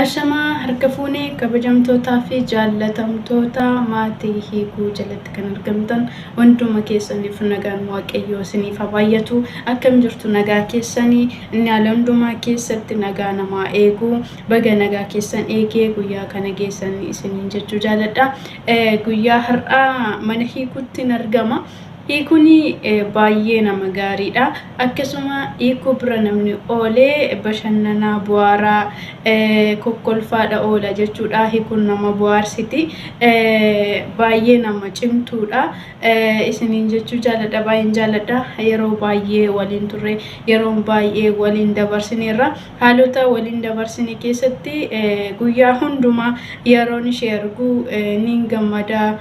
Ashamaa harka fuunee kabajamtootaa fi jaallatamtoota maatii hiikuu jalatti kan argamtan hunduma keessaniif nagaan waaqayyoo isiniif haa baay'atu. Akkam jirtu nagaa keessanii inni ala hundumaa keessatti nagaa namaa eegu baga nagaa keessan eegee guyyaa kana geessan isiniin jechuu jaalladha. Guyyaa har'aa mana hiikuutti argama. Hiikuni baay'ee nama gaariidha. Akkasuma hiikuu bira namni oolee bashannanaa bu'aaraa kokkolfaadha oola jechuudha. Hiikuun nama bu'aarsiti. Baay'ee nama cimtuudha. Isiniin jechuu jaalladha, baay'een jaalladha. Yeroo baay'ee waliin turre, yeroo baay'ee waliin dabarsineerra. Haalota waliin dabarsine keessatti guyyaa hundumaa yeroon ishee argu niin gammada.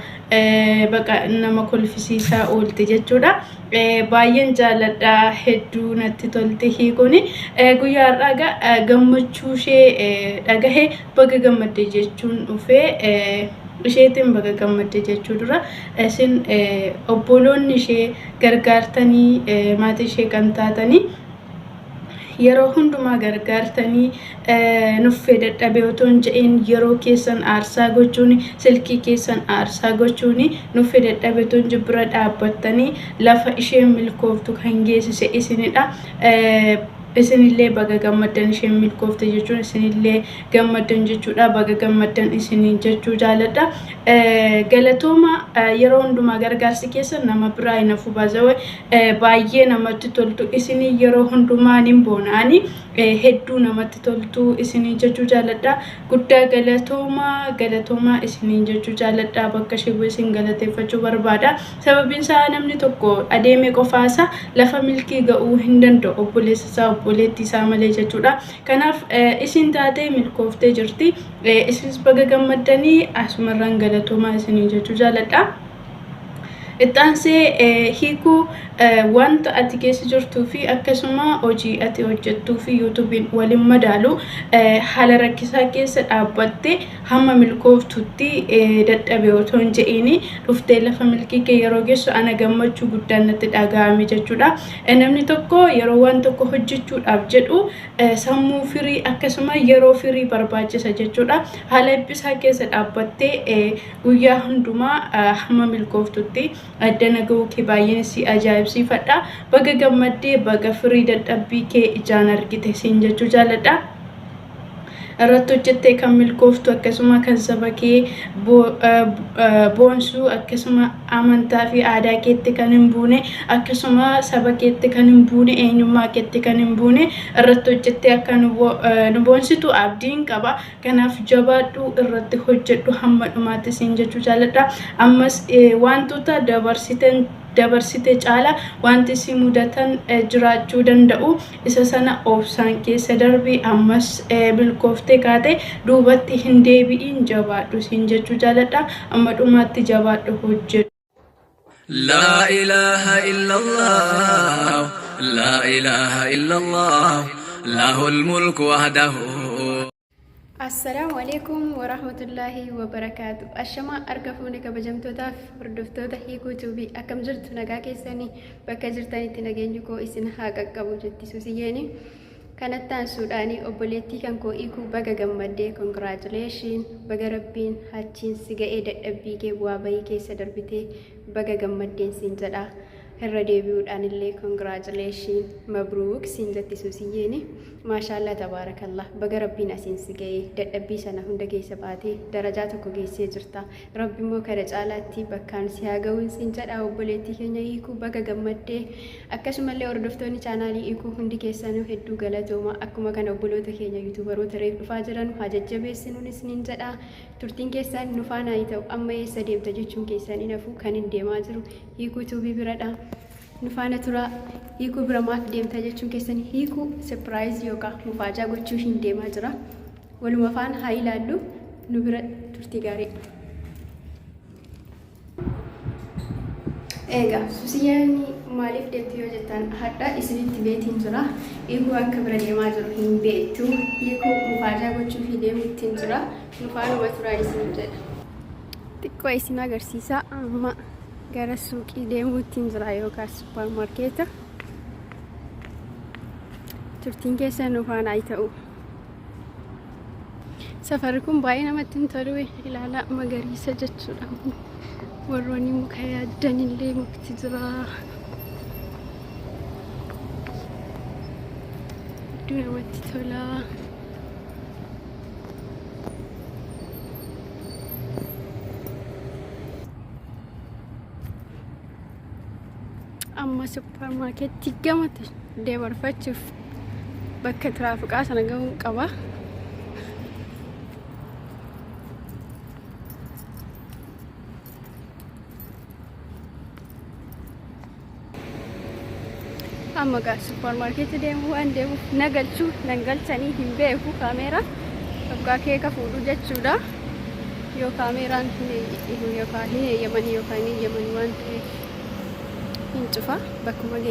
Baqa nama kolfisiisaa oolte jechuudha. Baay'een jaalladha, hedduu natti tolte hiikuuni. Guyyaa har'aa gammachuu ishee dhagahee baga gammadde jechuun dhufee isheetiin baga gammadde jechuu dura isin obboloonni ishee gargaartanii maatii ishee kan taatanii yeroo hundumaa gargaartanii nuffee dadhabee otoo hin je'in yeroo keessan aarsaa gochuun silkii keessan aarsaa gochuun nuffee dadhabee otoo hin bira dhaabbattanii lafa ishee milkooftu kan geessise isinidha. Isinillee baga gammaddan isheen milkoofte jechuun isinillee gammaddan jechuudha. Baga gammaddan isiniin jechuu jaalladha. Galatooma yeroo hundumaa gargaarsi keessan nama biraa hin hafu baazawee baay'ee namatti toltu. Isinii yeroo hundumaa niin boona'anii hedduu namatti toltu isiniin jechuu jaalladha. Guddaa galatoomaa isiniin jechuu jaalladha. Bakka ishee isin galateeffachuu barbaada. Sababiin isaa namni tokko adeeme qofaasa lafa milkii ga'uu hin danda'u. Obboleessa isaa obboleettii isaa malee jechuudha. Kanaaf isin taatee milkooftee jirti. Isinis baga gammaddanii asumarraan galatoomaa isiniin jechuu jaalladha. Ittaansee hiikuu wanta ati keessa jirtuu fi akkasuma hojii ati hojjettuu fi yuutuubiin waliin madaalu haala rakkisaa keessa dhaabbattee hamma milkooftutti dadhabee otoo hin je'ini dhuftee lafa milkii kee yeroo geessu ana gammachuu guddaan natti dhaga'ame jechuudha. Namni tokko yeroo waan tokko hojjechuudhaaf jedhu sammuu firii akkasuma yeroo firii barbaachisa jechuudha. Haala ibsaa keessa dhaabbattee guyyaa hundumaa hamma milkooftutti addana ga'uu kee baay'een si ajaa'ibsiifadha. Baga gammaddee baga firii dadhabbii kee ijaan argite siin jechuu jaalladha. Irratti hojjettee kan milkooftu akkasuma kan saba kee boonsuu akkasuma amantaa fi aadaa keetti kan hin buune akkasuma saba keetti kan hin buune eenyummaa keetti kan hin buune irratti hojjettee akka nu boonsitu abdiin qaba. Kanaaf jabaadhu irratti hojjedhu hamma dhumaatti siin jechuu jaalladha. Ammas wantoota dabarsite caala wanti si mudatan jiraachuu danda'u isa sana obsaan keessa darbii ammas milkooftee kaate duubatti hin deebi'in jabaadhu siin jechuu jaalladha. Amma dhumaatti jabaadhu hojjedhu. لا إله إلا الله لا إله إلا الله له الملك وحده. السلام عليكم ورحمة الله وبركاته. أشما أركفوني كبجمتوتا فردفتوتا هيكو توبي أكم جرت نجاكي سني بكجرتاني تنجينجكو إسنها كابو جتي سوسياني كانت تان سوداني أبوليتي كان كو إيكو بغا غمدي congratulation بغا ربين هاتشين سيغا إيدا أبيكي وابايكي سدربتي بغا غمدين سنجدا herra deebi'uudhaan illee congratulation mabruuk siin jetti suusiyyeeni maashaallah tabaarakallah baga rabbiin asiin si ga'ee dadhabbii sana hunda keessa baatee darajaa tokko geessee jirta. Rabbi immoo kana caalaatti bakkaan si haa ga'uun siin jedha. Obboleettii keenya hiikuu baga gammaddee akkasumallee hordoftoonni chaanaalii hiikuu hundi keessanuu hedduu galatooma. Akkuma kana obboloota keenya yuutuubaroota reef dhufaa jiran haa jajjabeessinuunis niin jedha. Turtiin keessan nu faana haa ta'u amma eessa deemta jechuun keessan hin hafu kan hin deemaa jiru hiikuu tuubii biradha. Nufaana tura hiikuu bira maaf deemta jechuun keessan hiikuu surprise yookaan mufaajaa gochuu hin deemaa jira. Waluma faana haa ilaallu nu bira turtii gaarii. Egaa suusiyyaan maaliif deemtu yoo jettan hadda isinitti beetiin jira. Hiikuu akka bira deemaa jiru hin beektu. Hiikuu mufaajaa gochuu fi deemu ittiin jira. Nufaanuma turaa isin jedha. Xiqqoo isin agarsiisa amma. Gara suuqii deemuutiin jira yookaan supermarkeeta. Turtiin keessa nu faana haa ta'u. Safaricum baay'ee namatti hin tolu ilaala magariisa jechuudha. Warroonni muka yaaddan illee mukti jira. Iddoo namatti tola. Amma supermarketii gamatti deebarfachuuf bakka tiraafikaa sana gahuun qaba. Amma gaa supermarketii deemuu waan deemuuf nagalchanii hin beeku kaameera bakka keeka fuudhu jechuudha. Yoo kaameeraan yookaan hin eeyyamanii waan ta'eef hin cufa bakkuma